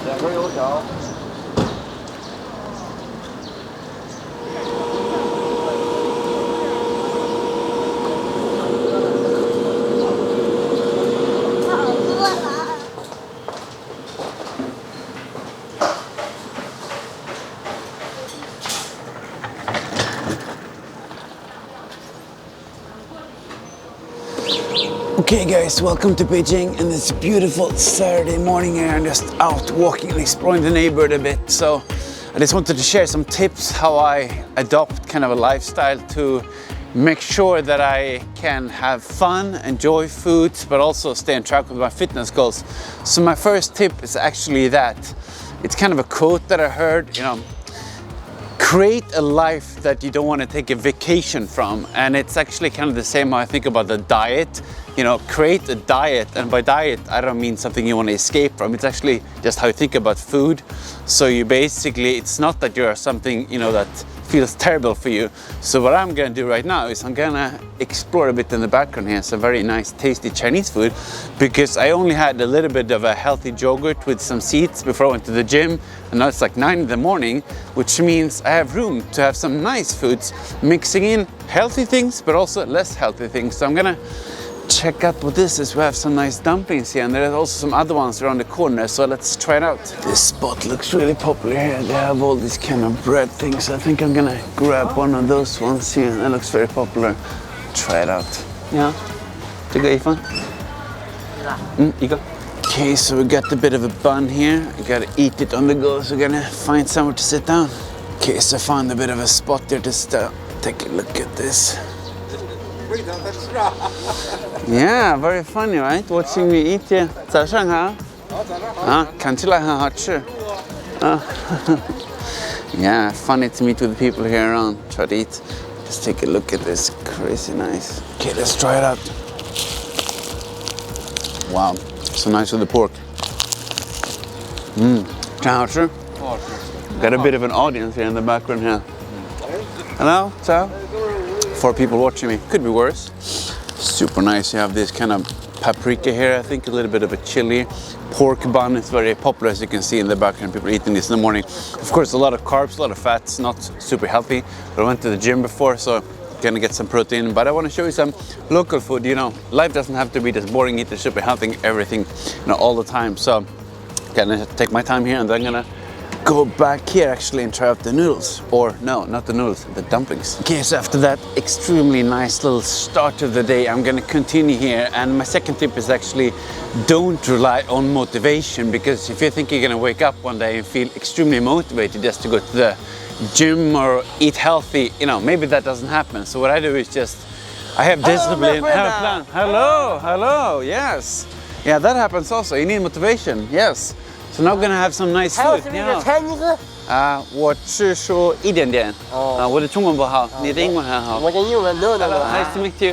2根油条。 Okay guys, welcome to Beijing, and it's a beautiful Saturday morning here. I'm just out walking and exploring the neighborhood a bit. So I just wanted to share some tips how I adopt kind of a lifestyle to make sure that I can have fun, enjoy food, but also stay on track with my fitness goals. So my first tip is actually that. It's kind of a quote that I heard, create a life that you don't want to take a vacation from. And it's actually kind of the same how I think about the diet. Create a diet, and by diet I don't mean something you want to escape from. It's actually just how you think about food. So you basically, it's not that you're something that feels terrible for you. So what I'm gonna do right now is I'm gonna explore a bit in the background here some very nice tasty Chinese food, because I only had a little bit of a healthy yogurt with some seeds before I went to the gym, and now it's like 9 in the morning, which means I have room to have some nice foods, mixing in healthy things but also less healthy things. So I'm gonna check out what this is. We have some nice dumplings here, and there are also some other ones around the corner, so let's try it out. This spot looks really popular here. They have all these kind of bread things. I think I'm gonna grab one of those ones here. That looks very popular. Try it out. Yeah. To go, Ifan? You go. Okay, so we got a bit of a bun here. I gotta eat it on the go, so we're gonna find somewhere to sit down. Okay, so I found a bit of a spot there to take a look at this. Yeah, very funny, right? Watching me eat here. 早上好. 看起来很好吃. Yeah, funny to meet with the people here around. Try to eat. Just take a look at this. Crazy nice. Okay, let's try it out. Wow, so nice with the pork. 真好吃. Got a bit of an audience here in the background here. Hello, ciao. 4 people watching me. Could be worse. Super nice. You have this kind of paprika here, I think a little bit of a chili. Pork bun is very popular, as you can see in the background. People eating this in the morning. Of course, a lot of carbs, a lot of fats, not super healthy. But I went to the gym before, so gonna get some protein. But I want to show you some local food. Life doesn't have to be this boring, eat the super healthy everything, all the time. So gonna take my time here, and then I'm gonna go back here actually and try out the noodles. Or no, not the noodles, the dumplings. Okay, so after that extremely nice little start of the day, I'm gonna continue here. And my second tip is actually don't rely on motivation, because if you think you're gonna wake up one day and feel extremely motivated just to go to the gym or eat healthy, maybe that doesn't happen. So what I do is just, I have discipline, I have a plan. Hello, yes. Yeah, that happens also. You need motivation, yes. So now we're gonna have some nice food. 我是说一点点。我的中文不好，你的英文很好。我的英文 no. Nice to meet you.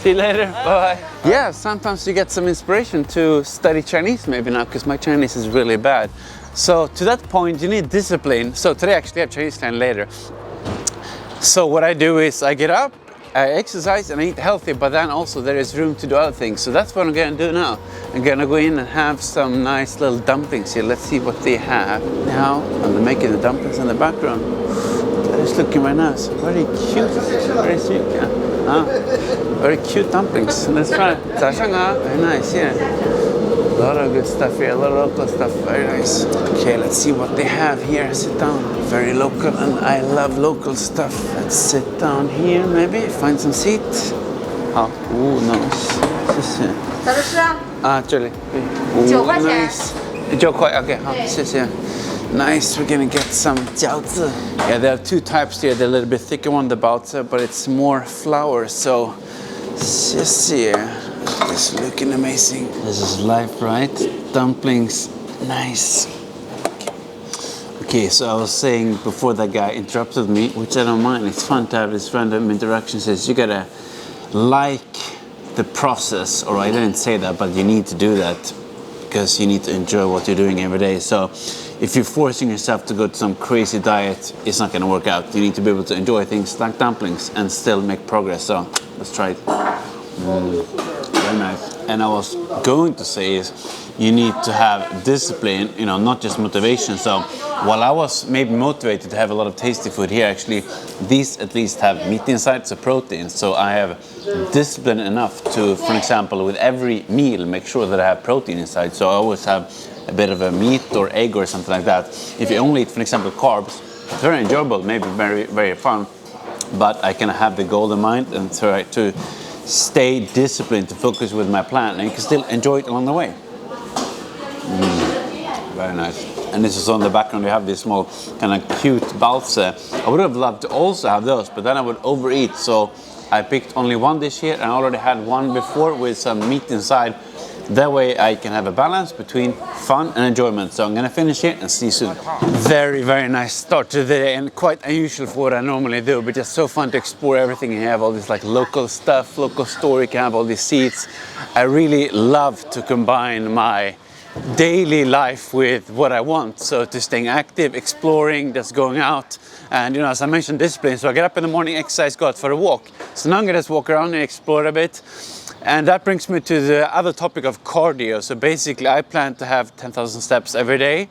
See you later. Bye. Yeah, sometimes you get some inspiration to study Chinese maybe now, because my Chinese is really bad. So to that point, you need discipline. So today actually I have Chinese time later. So what I do is I get up, I exercise and I eat healthy, but then also there is room to do other things. So that's what I'm gonna do now. I'm gonna go in and have some nice little dumplings here. Let's see what they have. Now, and they're making the dumplings in the background. That is looking very nice. Very cute, very sweet, yeah. Very cute dumplings. Let's try it. 早上好. Very nice, yeah. A lot of good stuff here, a lot of local stuff, very nice. Okay, let's see what they have here. Sit down. Very local, and I love local stuff. Let's sit down here, maybe find some seats. Oh, nice. 谢谢。找的是啊？这里。9块钱。Nice. 9块 ，OK， 好，谢谢。Nice, we're gonna get some jiaozi. Yeah, there are 2 types here. They're a little bit thicker one, the baozi, but it's more flour. So, 谢谢. It's looking amazing. This is life, right? Dumplings, nice. Okay, so I was saying before that guy interrupted me, which I don't mind. It's fun to have this random interaction. Says you gotta like the process, or I didn't say that, but you need to do that because you need to enjoy what you're doing every day. So if you're forcing yourself to go to some crazy diet, it's not gonna work out. You need to be able to enjoy things like dumplings and still make progress. So let's try it. Very nice. And I was going to say is you need to have discipline, you know, not just motivation. So while I was maybe motivated to have a lot of tasty food here, actually these at least have meat inside, so protein. So I have discipline enough to, for example, with every meal make sure that I have protein inside. So I always have a bit of a meat or egg or something like that. If you only eat, for example, carbs, it's very enjoyable, maybe very, very fun, but I can have the goal in mind and try to stay disciplined to focus with my plan, and you can still enjoy it along the way. Very nice. And this is on the background, we have these small kind of cute balse. I would have loved to also have those, but then I would overeat. So I picked only one dish here, and I already had one before with some meat inside. That way I can have a balance between fun and enjoyment. So I'm gonna finish here and see you soon. Very, very nice start to the day, and quite unusual for what I normally do, but just so fun to explore everything. You have all this like local stuff, local store, you can have all these seats. I really love to combine my daily life with what I want. So to staying active, exploring, just going out. And you know, as I mentioned, discipline. So I get up in the morning, exercise, go out for a walk. So now I'm gonna just walk around and explore a bit. And that brings me to the other topic of cardio. So basically I plan to have 10,000 steps every day,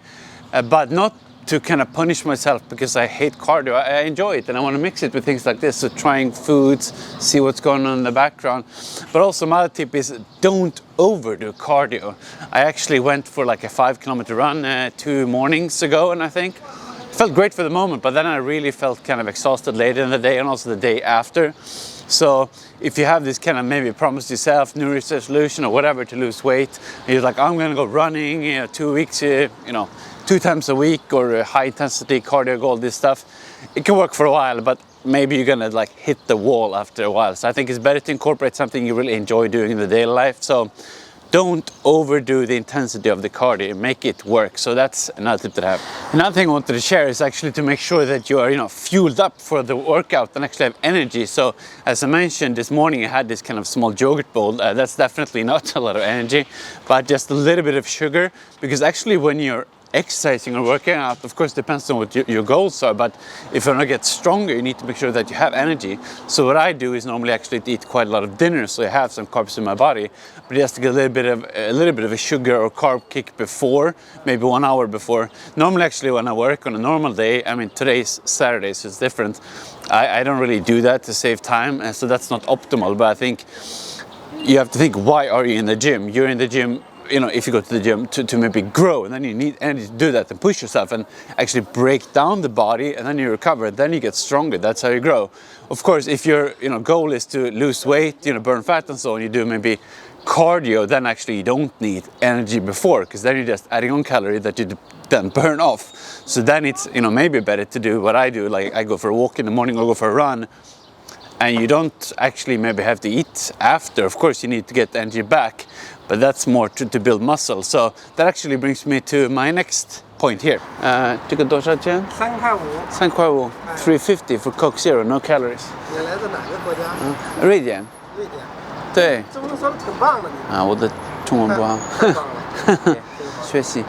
but not to kind of punish myself because I hate cardio. I enjoy it and I want to mix it with things like this. So trying foods, see what's going on in the background. But also my other tip is don't overdo cardio. I actually went for like a 5-kilometer run 2 mornings ago, and I think it felt great for the moment, but then I really felt kind of exhausted later in the day and also the day after. So if you have this kind of maybe promise yourself, New Year's resolution or whatever to lose weight, and you're like, I'm going to go running, 2 weeks, 2 times a week, or a high intensity cardio goal, this stuff, it can work for a while, but maybe you're going to like hit the wall after a while. So I think it's better to incorporate something you really enjoy doing in the daily life. So don't overdo the intensity of the cardio, make it work. So that's another tip that I have. Another thing I wanted to share is actually to make sure that you are, fueled up for the workout and actually have energy. So as I mentioned this morning, I had this kind of small yogurt bowl. That's definitely not a lot of energy, but just a little bit of sugar, because actually when you're exercising or working out, of course depends on what your goals are, but if you want to get stronger, you need to make sure that you have energy. So what I do is normally actually eat quite a lot of dinner, so I have some carbs in my body, but just to get a little bit of a sugar or carb kick before, maybe 1 hour before. Normally actually when I work on a normal day, I mean today's Saturday, so it's different, I don't really do that to save time, and so that's not optimal. But I think you have to think, why are you in the gym? You're in the gym, if you go to the gym to maybe grow, and then you need energy to do that and push yourself and actually break down the body, and then you recover, then you get stronger. That's how you grow. Of course, if your goal is to lose weight, burn fat and so on, you do maybe cardio, then actually you don't need energy before, because then you're just adding on calories that you then burn off. So then it's maybe better to do what I do, like I go for a walk in the morning or go for a run, and you don't actually maybe have to eat after. Of course you need to get energy back, but that's more to build muscle. So that actually brings me to my next point here. 这个多少钱？3块5 350 for Coke Zero, no calories. 你来自哪个国家？瑞典。瑞典。对。中文说的挺棒的你。我的中文不好。太棒了。学习。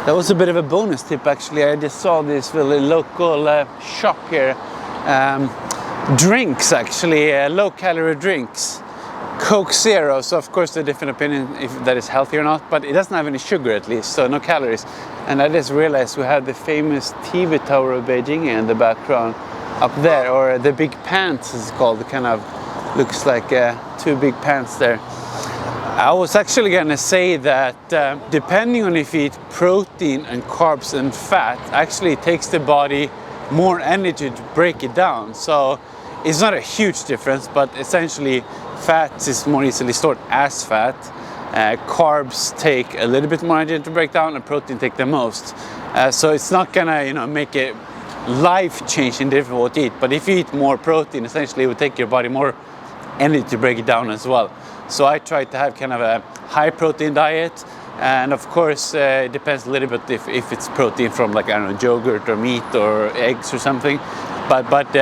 That was a bit of a bonus tip actually. I just saw this really local shop here. Drinks actually, low calorie drinks. Coke Zero, so of course there's a different opinion if that is healthy or not, but it doesn't have any sugar at least, so no calories. And I just realized we had the famous TV tower of Beijing in the background up there, or the big pants is called. It kind of looks like 2 big pants there. I was actually gonna say that depending on if you eat protein and carbs and fat, actually it takes the body more energy to break it down. So it's not a huge difference, but essentially fats is more easily stored as fat. Carbs take a little bit more energy to break down, and protein take the most. So it's not gonna make a life-changing difference what you eat. But if you eat more protein, essentially it will take your body more energy to break it down as well. So I try to have kind of a high protein diet. And of course, it depends a little bit if it's protein from like, I don't know, yogurt or meat or eggs or something. But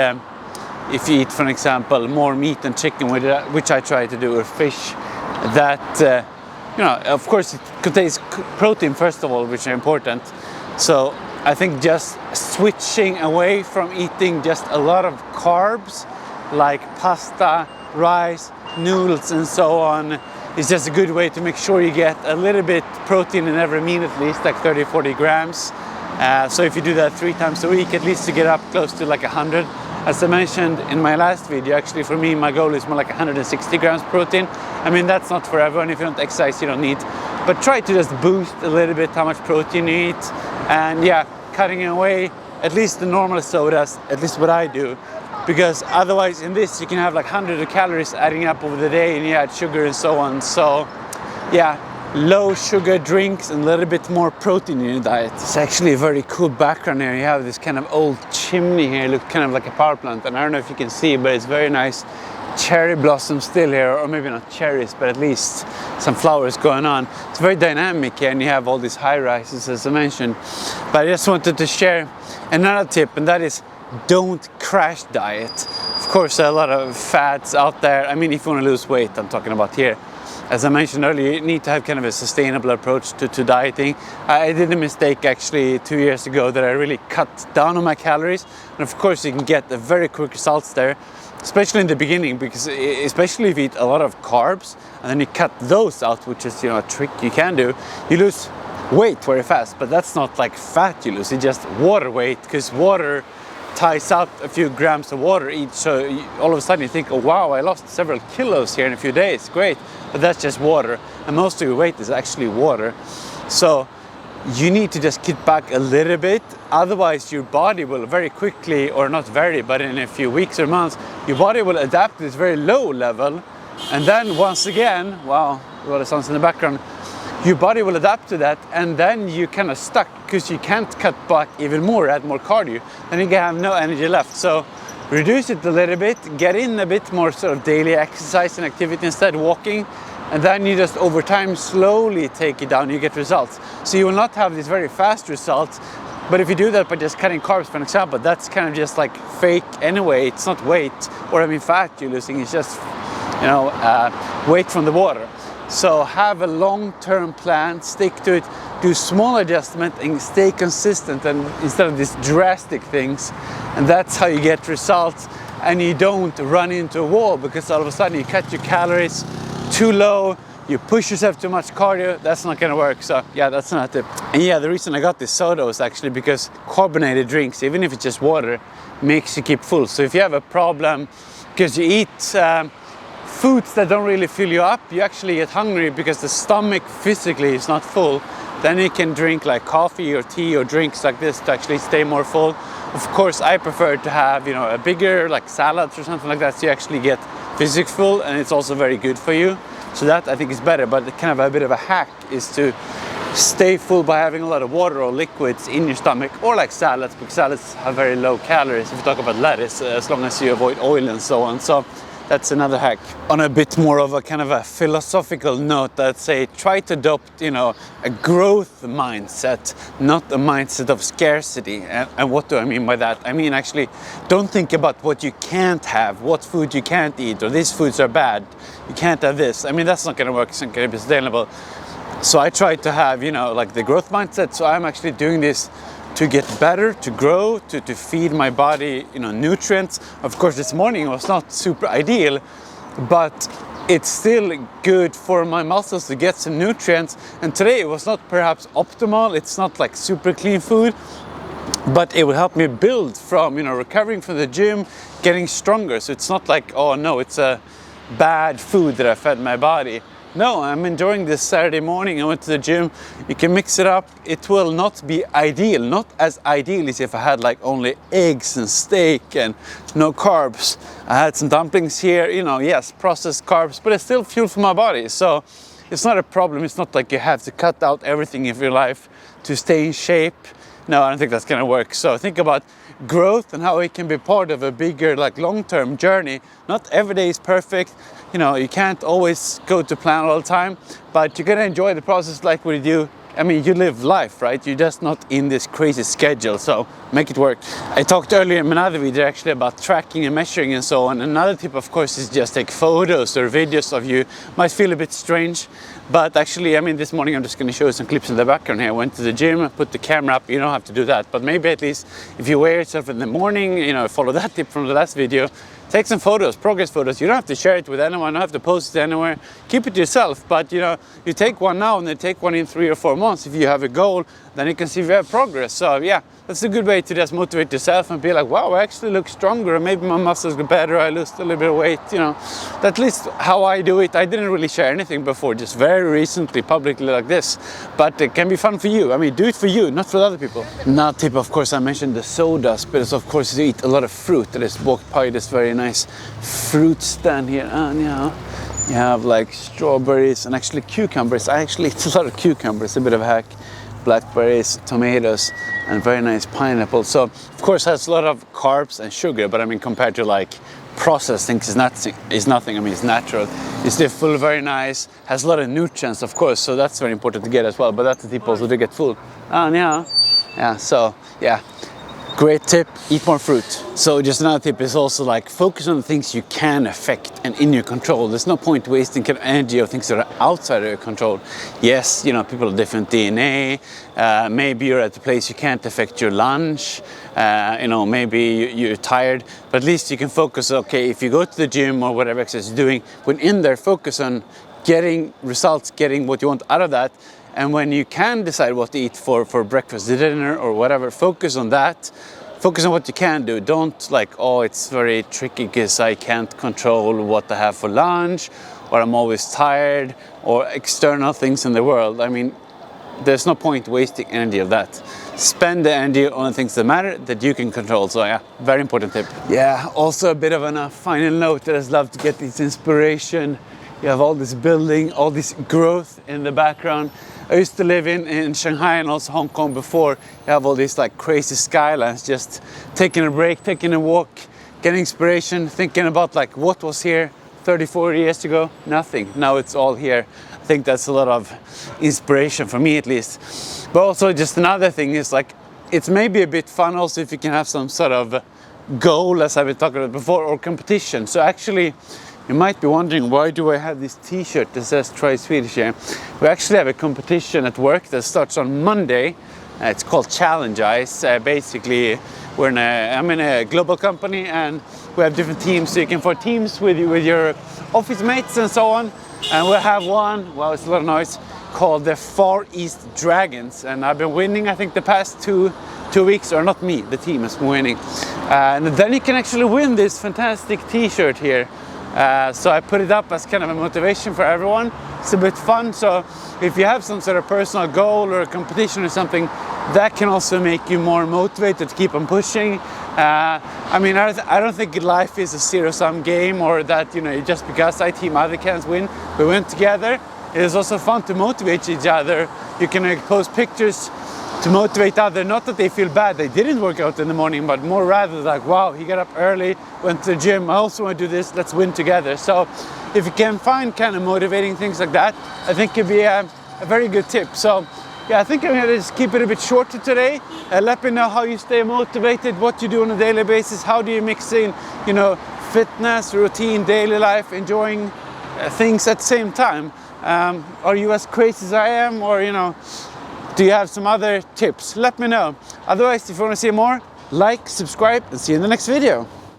if you eat, for example, more meat and chicken, which I try to do, or fish, that, of course it contains protein first of all, which are important. So I think just switching away from eating just a lot of carbs, like pasta, rice, noodles and so on is just a good way to make sure you get a little bit protein in every meal, at least like 30-40 grams. So if you do that 3 times a week, at least to get up close to like 100. As I mentioned in my last video, actually for me, my goal is more like 160 grams protein. I mean, that's not for everyone. If you don't exercise, you don't need. But try to just boost a little bit how much protein you eat. And yeah, cutting away at least the normal sodas, at least what I do. Because otherwise in this, you can have like hundreds of calories adding up over the day and you add sugar and so on. So yeah, low sugar drinks and a little bit more protein in your diet. It's actually a very cool background here. You have this kind of old chimney here, look kind of like a power plant. And I don't know if you can see, but it's very nice cherry blossom still here, or maybe not cherries, but at least some flowers going on. It's very dynamic here, and you have all these high rises as I mentioned. But I just wanted to share another tip, and that is don't crash diet. Of course, there are a lot of fads out there. I mean, if you want to lose weight, I'm talking about here. As I mentioned earlier, you need to have kind of a sustainable approach to dieting. I did a mistake actually 2 years ago that I really cut down on my calories. And of course, you can get the very quick results there, especially in the beginning, because especially if you eat a lot of carbs and then you cut those out, which is, you know, a trick you can do, you lose weight very fast. But that's not like fat you lose, it's just water weight, because water ties out a few grams of water each, so all of a sudden you think, oh wow, I lost several kilos here in a few days, great. But that's just water, and most of your weight is actually water. So you need to just get back a little bit, otherwise your body will very quickly, or not very, but in a few weeks or months, your body will adapt to this very low level, and then once again, wow, what sounds in the background, your body will adapt to that, and then you kind of stuck because you can't cut back even more, add more cardio, then you have no energy left. So reduce it a little bit, get in a bit more sort of daily exercise and activity instead, walking, and then you just over time slowly take it down, you get results. So you will not have these very fast results, but if you do that by just cutting carbs, for example, that's kind of just like fake anyway. It's not weight, or I mean fat you're losing, it's just, you know, weight from the water. So have a long-term plan, stick to it, do small adjustment and stay consistent, and instead of these drastic things. And that's how you get results, and you don't run into a wall, because all of a sudden you cut your calories too low, you push yourself too much cardio, that's not gonna work. So yeah, that's not a tip. And yeah, the reason I got this soda was actually because carbonated drinks, even if it's just water, makes you keep full. So if you have a problem because you eat foods that don't really fill you up, you actually get hungry because the stomach physically is not full, then you can drink like coffee or tea or drinks like this to actually stay more full. Of course, I prefer to have, you know, a bigger like salads or something like that, so you actually get physically full, and it's also very good for you. So that I think is better, but kind of a bit of a hack is to stay full by having a lot of water or liquids in your stomach, or like salads, because salads have very low calories if you talk about lettuce, as long as you avoid oil and so on. So that's another hack. On a bit more of a kind of a philosophical note, I'd say try to adopt, you know, a growth mindset, not a mindset of scarcity. And what do I mean by that? I mean, actually, don't think about what you can't have, what food you can't eat, or these foods are bad, you can't have this. I mean, that's not gonna work, it's not gonna be sustainable. So I try to have, you know, like the growth mindset. So I'm actually doing this to get better, to grow, to feed my body, you know, nutrients. Of course, this morning was not super ideal, but it's still good for my muscles to get some nutrients. And today it was not perhaps optimal. It's not like super clean food, but it will help me build from, you know, recovering from the gym, getting stronger. So it's not like, oh no, it's a bad food that I fed my body. No, I'm enjoying this Saturday morning. I went to the gym. You can mix it up. It will not be ideal, not as ideal as if I had like only eggs and steak and no carbs. I had some dumplings here, you know, yes, processed carbs, but it's still fuel for my body. So it's not a problem. It's not like you have to cut out everything of your life to stay in shape. No, I don't think that's gonna work. So think about growth and how it can be part of a bigger, like long-term journey. Not every day is perfect. You know, you can't always go to plan all the time, but you're gonna enjoy the process like we do I mean, you live life, right? You're just not in this crazy schedule, so make it work. I talked earlier in another video actually about tracking and measuring and so on. Another tip, of course, is just take photos or videos of you. Might feel a bit strange, but actually, I mean, this morning I'm just going to show you some clips in the background here. I went to the gym, I put the camera up. You don't have to do that, but maybe at least if you wear yourself in the morning, you know, follow that tip from the last video. Take some photos, progress photos. You don't have to share it with anyone, don't have to post it anywhere. Keep it to yourself, but you know, you take one now and then take one in 3 or 4 months. If you have a goal, then you can see if you have progress. So yeah, that's a good way to just motivate yourself and be like, wow, I actually look stronger, or maybe my muscles get better, I lost a little bit of weight, you know. That's at least how I do it. I didn't really share anything before, just very recently publicly like this, but it can be fun for you. I mean, do it for you, not for other people. Another tip, of course, I mentioned the sodas, but it's of course to eat a lot of fruit. There is walked by this very nice fruit stand here, and you have like strawberries and actually cucumbers. I actually eat a lot of cucumbers, a bit of a hack. Blackberries, tomatoes, and very nice pineapple. So of course it has a lot of carbs and sugar, but I mean compared to like processed things is nothing. I mean it's natural. It's still full, very nice, has a lot of nutrients of course, so that's very important to get as well, but that's the tip also to get full. So yeah, great tip, eat more fruit. So just another tip is also like focus on the things you can affect and in your control. There's no point wasting kind of energy on things that are outside of your control. Yes, you know, people have different DNA. Maybe you're at a place you can't affect your lunch. You know, maybe you're tired, but at least you can focus. Okay, if you go to the gym or whatever exercise you're doing, when in there, focus on getting results, getting what you want out of that. And when you can decide what to eat for breakfast, dinner, or whatever, focus on that. Focus on what you can do. Don't like, oh, it's very tricky because I can't control what I have for lunch, or I'm always tired, or external things in the world. I mean, there's no point wasting energy of that. Spend the energy on the things that matter, that you can control. So yeah, very important tip. Yeah, also a bit of a final note that I love to get this inspiration. You have all this building, all this growth in the background. I used to live in Shanghai and also Hong Kong before. You have all these like crazy skylines, just taking a break, taking a walk, getting inspiration, thinking about like what was here 30, 40 years ago, nothing. Now it's all here. I think that's a lot of inspiration for me at least. But also just another thing is like, it's maybe a bit fun also if you can have some sort of goal, as I've been talking about before, or competition. So actually, you might be wondering, why do I have this t-shirt that says Try Swedish here? We actually have a competition at work that starts on Monday. It's called Challenge Ice. Basically, I'm in a global company and we have different teams. So you can form teams with your office mates and so on. And we'll have one, wow, it's a lot of noise, called the Far East Dragons. And I've been winning, I think, the past two weeks, or not me, the team has been winning. And then you can actually win this fantastic t-shirt here. So I put it up as kind of a motivation for everyone. It's a bit fun, so if you have some sort of personal goal or a competition or something, that can also make you more motivated to keep on pushing. I mean, I don't think life is a zero-sum game, or that, you know, just because I team other cans win, we win together. It is also fun to motivate each other. You can post pictures to motivate others, not that they feel bad they didn't work out in the morning, but more rather like, wow, he got up early, went to the gym, I also want to do this, let's win together. So if you can find kind of motivating things like that, I think it could be a very good tip. So yeah, I think I'm going to just keep it a bit shorter today. Let me know how you stay motivated, what you do on a daily basis, how do you mix in, you know, fitness, routine, daily life, enjoying things at the same time. Are you as crazy as I am, or, you know, do you have some other tips? Let me know. Otherwise, if you want to see more, like, subscribe, and see you in the next video.